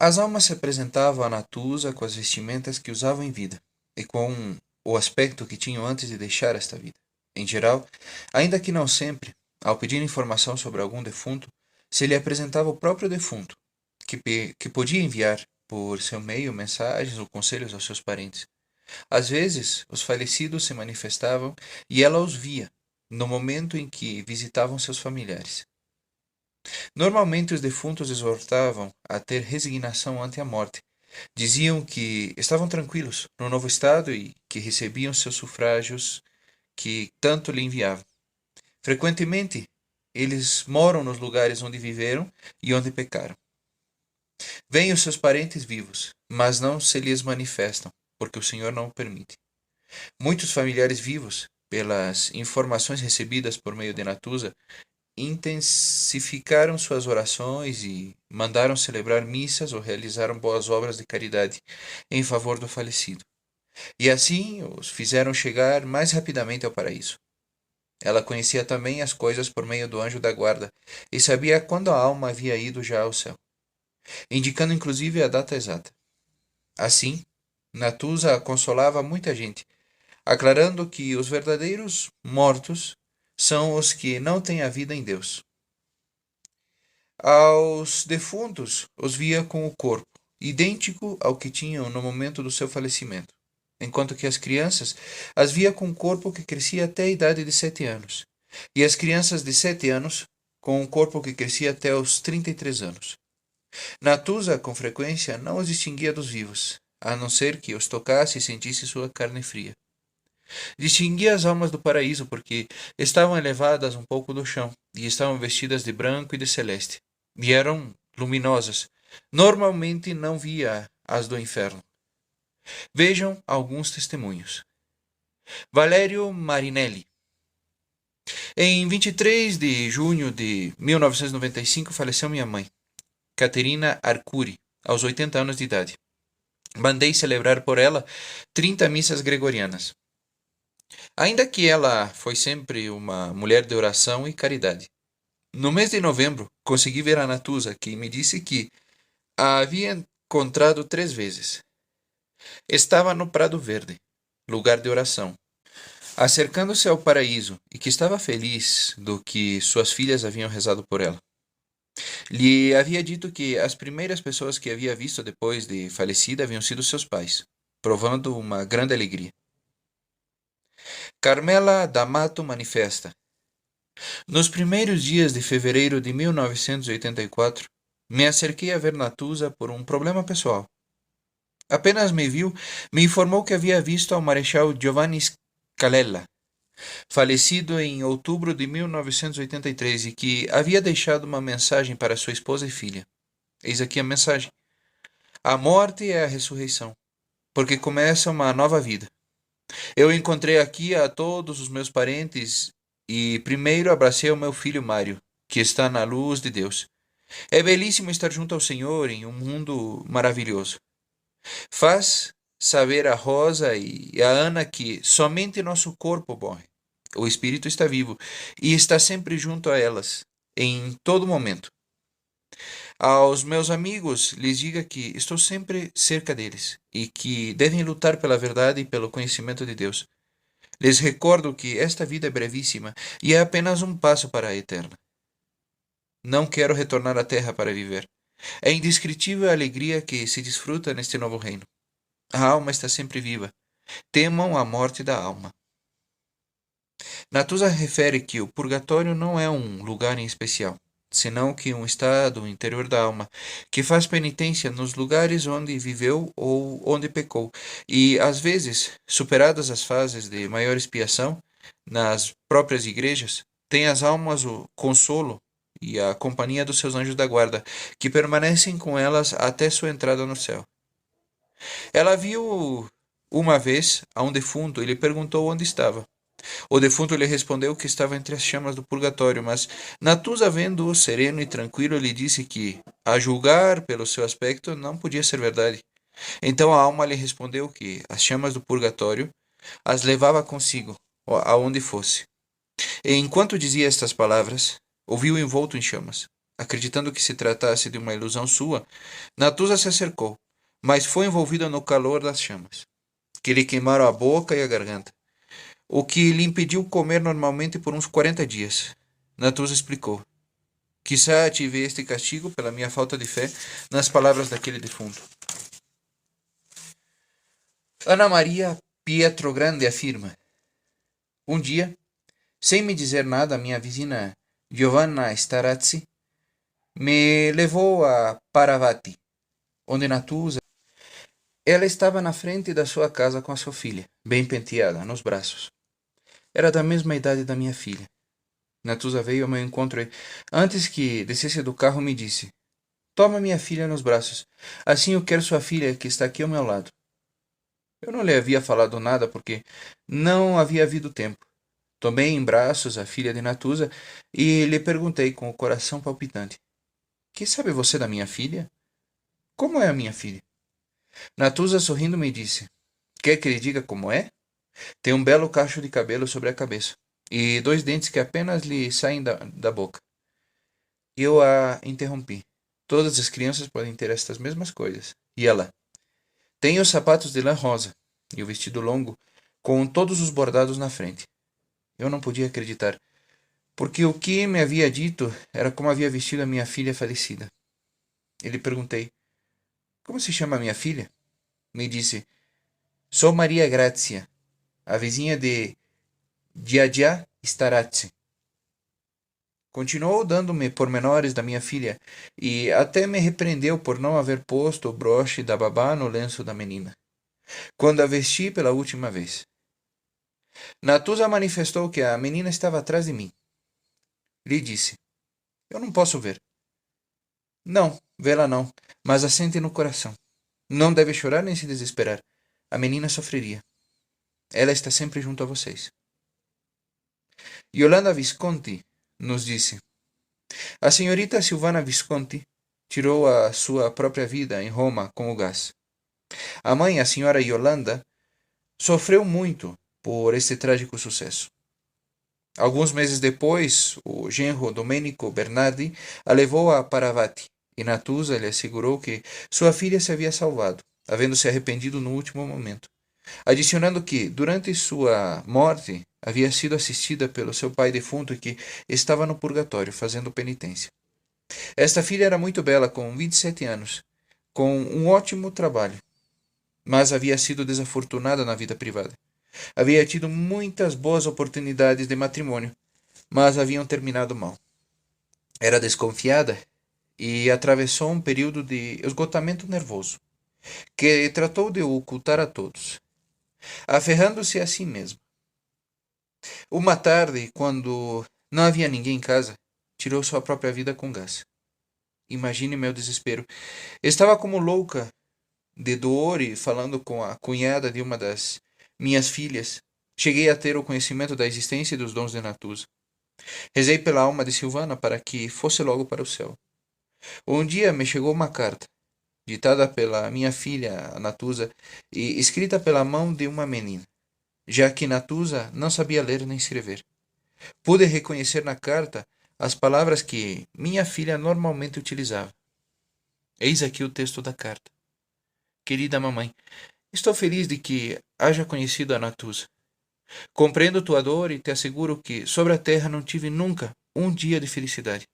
As almas se apresentavam a Natusa com as vestimentas que usavam em vida, e com o aspecto que tinham antes de deixar esta vida. Em geral, ainda que não sempre, ao pedir informação sobre algum defunto, se lhe apresentava o próprio defunto, que podia enviar, por seu meio, mensagens ou conselhos aos seus parentes. Às vezes, os falecidos se manifestavam e ela os via, no momento em que visitavam seus familiares. Normalmente os defuntos exortavam a ter resignação ante a morte. Diziam que estavam tranquilos no novo estado e que recebiam seus sufrágios que tanto lhe enviavam. Frequentemente, eles moram nos lugares onde viveram e onde pecaram. Veem os seus parentes vivos, mas não se lhes manifestam, porque o Senhor não o permite. Muitos familiares vivos, pelas informações recebidas por meio de Natusa, intensificaram suas orações e mandaram celebrar missas ou realizaram boas obras de caridade em favor do falecido. E assim os fizeram chegar mais rapidamente ao paraíso. Ela conhecia também as coisas por meio do anjo da guarda e sabia quando a alma havia ido já ao céu, indicando inclusive a data exata. Assim, Natusa consolava muita gente, aclarando que os verdadeiros mortos são os que não têm a vida em Deus. Aos defuntos os via com o corpo, idêntico ao que tinham no momento do seu falecimento, enquanto que as crianças as via com um corpo que crescia até a idade de 7 anos, e as crianças de 7 anos com um corpo que crescia até os 33 anos. Natusa, com frequência, não os distinguia dos vivos, a não ser que os tocasse e sentisse sua carne fria. Distinguia as almas do paraíso porque estavam elevadas um pouco do chão e estavam vestidas de branco e de celeste, e eram luminosas. Normalmente não via as do inferno. Vejam alguns testemunhos. Valério Marinelli. Em 23 de junho de 1995 faleceu minha mãe, Caterina Arcuri, aos 80 anos de idade. Mandei celebrar por ela 30 missas gregorianas. Ainda que ela foi sempre uma mulher de oração e caridade. No mês de novembro, consegui ver a Natusa, que me disse que a havia encontrado 3 vezes. Estava no Prado Verde, lugar de oração, acercando-se ao paraíso, e que estava feliz do que suas filhas haviam rezado por ela. Lhe havia dito que as primeiras pessoas que havia visto depois de falecida haviam sido seus pais, provando uma grande alegria. Carmela D'Amato manifesta: nos primeiros dias de fevereiro de 1984, me acerquei a ver Natusa por um problema pessoal. Apenas me viu, me informou que havia visto ao Marechal Giovanni Scalella, falecido em outubro de 1983, e que havia deixado uma mensagem para sua esposa e filha. Eis aqui a mensagem: a morte é a ressurreição, porque começa uma nova vida. Eu encontrei aqui a todos os meus parentes e primeiro abracei o meu filho Mário, que está na luz de Deus. É belíssimo estar junto ao Senhor em um mundo maravilhoso. Faz saber a Rosa e a Ana que somente nosso corpo morre. O espírito está vivo e está sempre junto a elas, em todo momento. Aos meus amigos, lhes diga que estou sempre cerca deles e que devem lutar pela verdade e pelo conhecimento de Deus. Lhes recordo que esta vida é brevíssima e é apenas um passo para a eterna. Não quero retornar à terra para viver. É indescritível a alegria que se desfruta neste novo reino. A alma está sempre viva. Temam a morte da alma. Natusa refere que o purgatório não é um lugar em especial, senão que um estado interior da alma, que faz penitência nos lugares onde viveu ou onde pecou, e, às vezes, superadas as fases de maior expiação, nas próprias igrejas, tem as almas o consolo e a companhia dos seus anjos da guarda, que permanecem com elas até sua entrada no céu. Ela viu uma vez a um defunto e lhe perguntou onde estava. O defunto lhe respondeu que estava entre as chamas do purgatório, mas Natusa, vendo-o sereno e tranquilo, lhe disse que, a julgar pelo seu aspecto, não podia ser verdade. Então a alma lhe respondeu que as chamas do purgatório as levava consigo, aonde fosse. E enquanto dizia estas palavras, ouviu envolto em chamas. Acreditando que se tratasse de uma ilusão sua, Natusa se acercou, mas foi envolvida no calor das chamas, que lhe queimaram a boca e a garganta, o que lhe impediu comer normalmente por uns 40 dias. Natusa explicou. Quizá tive este castigo pela minha falta de fé nas palavras daquele defunto. Ana Maria Pietro Grande afirma: um dia, sem me dizer nada, minha vizinha Giovanna Starazzi me levou a Paravati, onde Natusa. Ela estava na frente da sua casa com a sua filha, bem penteada, nos braços. Era da mesma idade da minha filha. Natusa veio ao meu encontro e, antes que descesse do carro, me disse: Toma minha filha nos braços. Assim eu quero sua filha, que está aqui ao meu lado. Eu não lhe havia falado nada porque não havia havido tempo. Tomei em braços a filha de Natusa e lhe perguntei com o coração palpitante: Que sabe você da minha filha? Como é a minha filha? Natusa, sorrindo, me disse: Quer que lhe diga como é? Tem um belo cacho de cabelo sobre a cabeça e 2 dentes que apenas lhe saem da boca. Eu a interrompi. Todas as crianças podem ter estas mesmas coisas. E ela: Tem os sapatos de lã rosa e o vestido longo com todos os bordados na frente. Eu não podia acreditar, porque o que me havia dito era como havia vestido a minha filha falecida. E lhe perguntei: Como se chama a minha filha? Me disse: Sou Maria Grazia, a vizinha de Giagia Starazzi. Continuou dando-me pormenores da minha filha e até me repreendeu por não haver posto o broche da babá no lenço da menina, quando a vesti pela última vez. Natusa manifestou que a menina estava atrás de mim. Lhe disse: Eu não posso ver. Não, vê-la não, mas a sente no coração. Não deve chorar nem se desesperar. A menina sofreria. Ela está sempre junto a vocês. Yolanda Visconti nos disse: A senhorita Silvana Visconti tirou a sua própria vida em Roma com o gás. A mãe, a senhora Yolanda, sofreu muito por este trágico sucesso. Alguns meses depois, o genro Domenico Bernardi a levou a Paravati e Natusa lhe assegurou que sua filha se havia salvado, havendo se arrependido no último momento, adicionando que, durante sua morte, havia sido assistida pelo seu pai defunto e que estava no purgatório fazendo penitência. Esta filha era muito bela, com 27 anos, com um ótimo trabalho, mas havia sido desafortunada na vida privada. Havia tido muitas boas oportunidades de matrimônio, mas haviam terminado mal. Era desconfiada e atravessou um período de esgotamento nervoso, que tratou de ocultar a todos, aferrando-se a si mesma. Uma tarde, quando não havia ninguém em casa, tirou sua própria vida com gás. Imagine meu desespero. Estava como louca de dor e falando com a cunhada de uma das minhas filhas. Cheguei a ter o conhecimento da existência e dos dons de Natusa. Rezei pela alma de Silvana para que fosse logo para o céu. Um dia me chegou uma carta, ditada pela minha filha, a Natusa, e escrita pela mão de uma menina, já que Natusa não sabia ler nem escrever. Pude reconhecer na carta as palavras que minha filha normalmente utilizava. Eis aqui o texto da carta. Querida mamãe, estou feliz de que haja conhecido a Natusa. Compreendo tua dor e te asseguro que sobre a terra não tive nunca um dia de felicidade,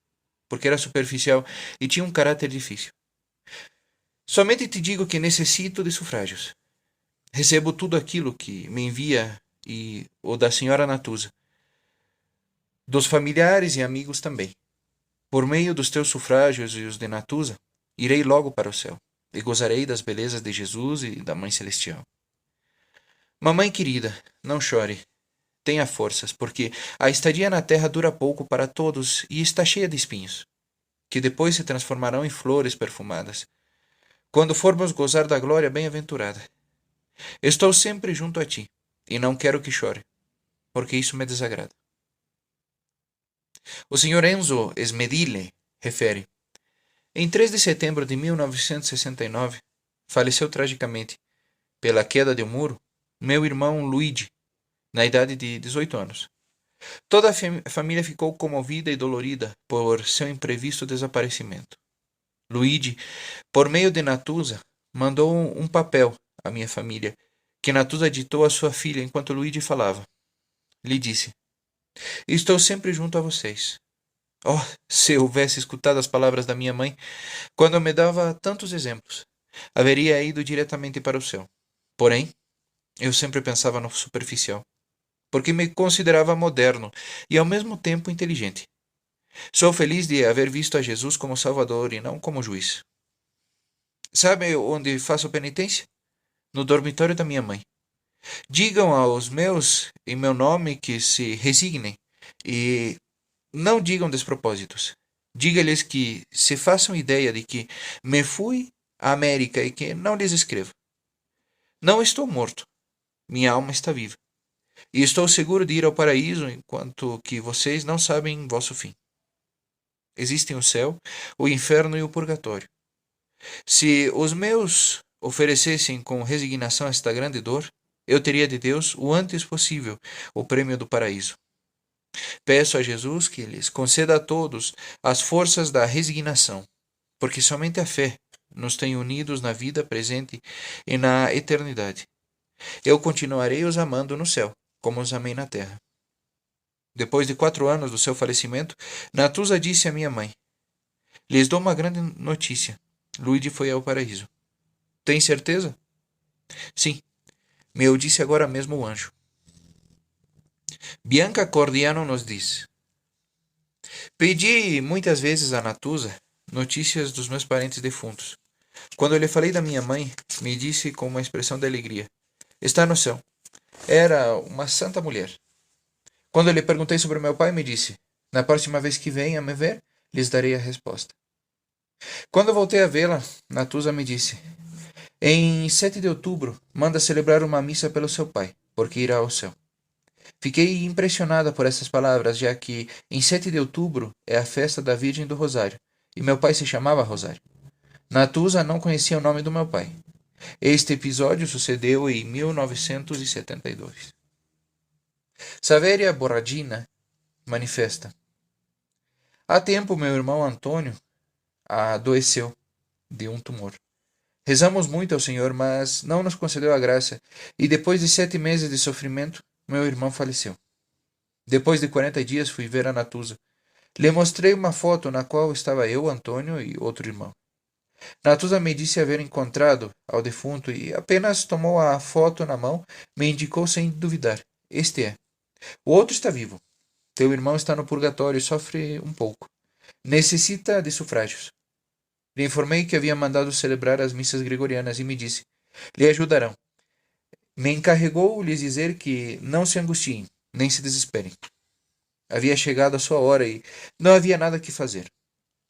porque era superficial e tinha um caráter difícil. Somente te digo que necessito de sufrágios. Recebo tudo aquilo que me envia e o da senhora Natusa, dos familiares e amigos também. Por meio dos teus sufrágios e os de Natusa, irei logo para o céu e gozarei das belezas de Jesus e da Mãe Celestial. Mamãe querida, não chore. Tenha forças, porque a estadia na terra dura pouco para todos e está cheia de espinhos, que depois se transformarão em flores perfumadas, quando formos gozar da glória bem-aventurada. Estou sempre junto a ti, e não quero que chore, porque isso me desagrada. O Sr. Enzo Smedile refere: Em 3 de setembro de 1969, faleceu tragicamente, pela queda de um muro, meu irmão Luigi, na idade de 18 anos. Toda a família ficou comovida e dolorida por seu imprevisto desaparecimento. Luigi, por meio de Natuza, mandou um papel à minha família, que Natuza ditou à sua filha enquanto Luigi falava. Lhe disse: Estou sempre junto a vocês. Oh, se eu houvesse escutado as palavras da minha mãe, quando me dava tantos exemplos, haveria ido diretamente para o céu. Porém, eu sempre pensava no superficial, porque me considerava moderno e ao mesmo tempo inteligente. Sou feliz de haver visto a Jesus como Salvador e não como juiz. Sabe onde faço penitência? No dormitório da minha mãe. Digam aos meus, em meu nome, que se resignem e não digam despropósitos. Diga-lhes que se façam ideia de que me fui à América e que não lhes escrevo. Não estou morto. Minha alma está viva. E estou seguro de ir ao paraíso enquanto que vocês não sabem vosso fim. Existem o céu, o inferno e o purgatório. Se os meus oferecessem com resignação esta grande dor, eu teria de Deus o antes possível o prêmio do paraíso. Peço a Jesus que lhes conceda a todos as forças da resignação, porque somente a fé nos tem unidos na vida presente e na eternidade. Eu continuarei os amando no céu, como os amei na terra. Depois de 4 anos do seu falecimento, Natuza disse à minha mãe: Lhes dou uma grande notícia. Luigi foi ao paraíso. Tem certeza? Sim, me o disse agora mesmo o anjo. Bianca Cordiano nos diz: Pedi muitas vezes a Natuza notícias dos meus parentes defuntos. Quando eu lhe falei da minha mãe, me disse com uma expressão de alegria: Está no céu. Era uma santa mulher. Quando eu lhe perguntei sobre meu pai, me disse: Na próxima vez que venha me ver, lhes darei a resposta. Quando eu voltei a vê-la, Natuza me disse: Em 7 de outubro, manda celebrar uma missa pelo seu pai, porque irá ao céu. Fiquei impressionada por essas palavras, já que em 7 de outubro é a festa da Virgem do Rosário, e meu pai se chamava Rosário. Natuza não conhecia o nome do meu pai. Este episódio sucedeu em 1972. Saveria Boradina manifesta: Há tempo meu irmão Antônio adoeceu de um tumor. Rezamos muito ao Senhor, mas não nos concedeu a graça, e depois de 7 meses de sofrimento, meu irmão faleceu. Depois de 40 dias fui ver a Natuza. Lhe mostrei uma foto na qual estava eu, Antônio e outro irmão. Natuza me disse haver encontrado ao defunto e apenas tomou a foto na mão, me indicou sem duvidar: Este é. O outro está vivo. Teu irmão está no purgatório e sofre um pouco. Necessita de sufrágios. Lhe informei que havia mandado celebrar as missas gregorianas e me disse: Lhe ajudarão. Me encarregou lhes dizer que não se angustiem, nem se desesperem. Havia chegado a sua hora e não havia nada que fazer.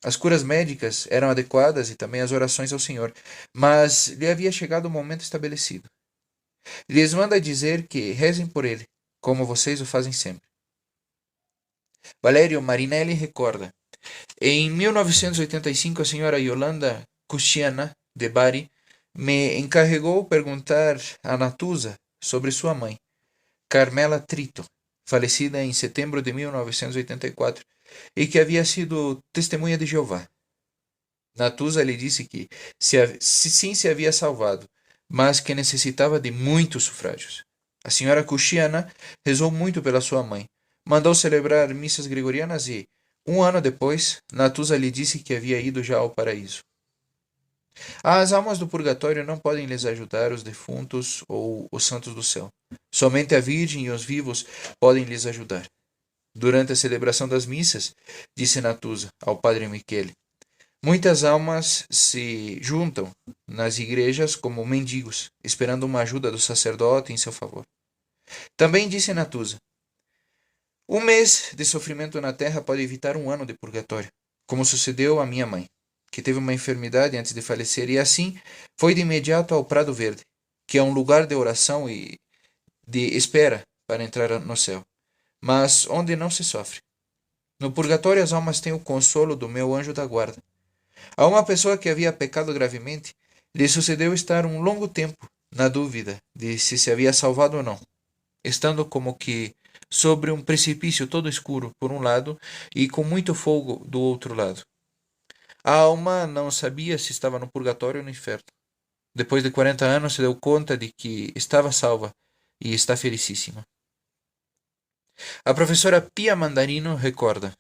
As curas médicas eram adequadas e também as orações ao Senhor, mas lhe havia chegado o momento estabelecido. Lhes manda dizer que rezem por ele, como vocês o fazem sempre. Valério Marinelli recorda: Em 1985, a senhora Yolanda Cusciana, de Bari, me encarregou perguntar a Natuza sobre sua mãe, Carmela Trito, falecida em setembro de 1984, e que havia sido testemunha de Jeová. Natuza lhe disse que sim se havia salvado, mas que necessitava de muitos sufrágios. A senhora Cusciana rezou muito pela sua mãe, mandou celebrar missas gregorianas e, 1 ano depois, Natuza lhe disse que havia ido já ao paraíso. As almas do purgatório não podem lhes ajudar os defuntos ou os santos do céu. Somente a Virgem e os vivos podem lhes ajudar. Durante a celebração das missas, disse Natuza ao padre Michele, muitas almas se juntam nas igrejas como mendigos, esperando uma ajuda do sacerdote em seu favor. Também disse Natuza: 1 mês de sofrimento na terra pode evitar 1 ano de purgatório, como sucedeu à minha mãe, que teve uma enfermidade antes de falecer e assim foi de imediato ao Prado Verde, que é um lugar de oração e de espera para entrar no céu, mas onde não se sofre. No purgatório as almas têm o consolo do meu anjo da guarda. A uma pessoa que havia pecado gravemente, lhe sucedeu estar um longo tempo na dúvida de se havia salvado ou não, estando como que sobre um precipício todo escuro por um lado e com muito fogo do outro lado. A alma não sabia se estava no purgatório ou no inferno. Depois de 40 anos, se deu conta de que estava salva e está felicíssima. A professora Pia Mandarino recorda: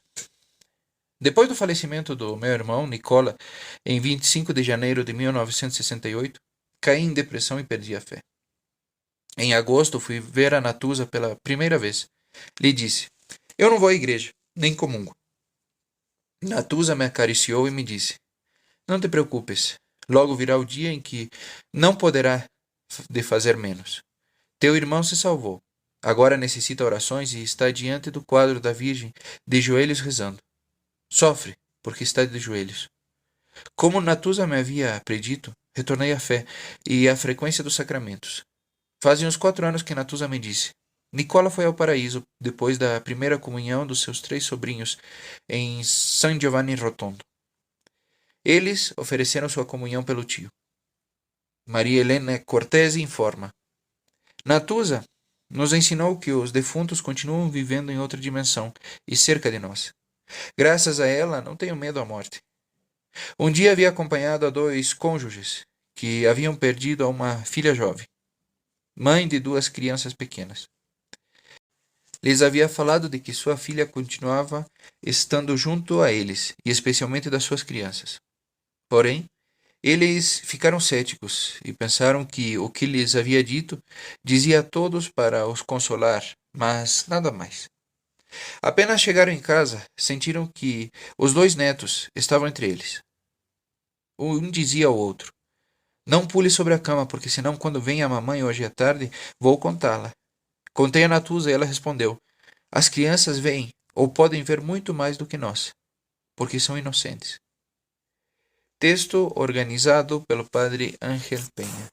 depois do falecimento do meu irmão, Nicola, em 25 de janeiro de 1968, caí em depressão e perdi a fé. Em agosto, fui ver a Natuza pela primeira vez. Lhe disse: eu não vou à igreja, nem comungo. Natuza me acariciou e me disse: não te preocupes, logo virá o dia em que não poderá de fazer menos. Teu irmão se salvou. Agora necessita orações e está diante do quadro da Virgem, de joelhos rezando. Sofre, porque está de joelhos. Como Natuza me havia predito, retornei à fé e à frequência dos sacramentos. Fazem uns 4 anos que Natuza me disse: Nicola foi ao paraíso depois da primeira comunhão dos seus 3 sobrinhos em San Giovanni Rotondo. Eles ofereceram sua comunhão pelo tio. Maria Helena Cortese informa: Natuza nos ensinou que os defuntos continuam vivendo em outra dimensão e cerca de nós. Graças a ela, não tenho medo à morte. Um dia havia acompanhado a 2 cônjuges que haviam perdido a uma filha jovem, mãe de 2 crianças pequenas. Lhes havia falado de que sua filha continuava estando junto a eles, e especialmente das suas crianças. Porém, eles ficaram céticos e pensaram que o que lhes havia dito dizia a todos para os consolar, mas nada mais. Apenas chegaram em casa, sentiram que os 2 netos estavam entre eles. Um dizia ao outro: não pule sobre a cama, porque senão quando vem a mamãe hoje à tarde, vou contá-la. Contei a Natuza e ela respondeu: as crianças veem ou podem ver muito mais do que nós, porque são inocentes. Texto organizado pelo padre Ángel Penha.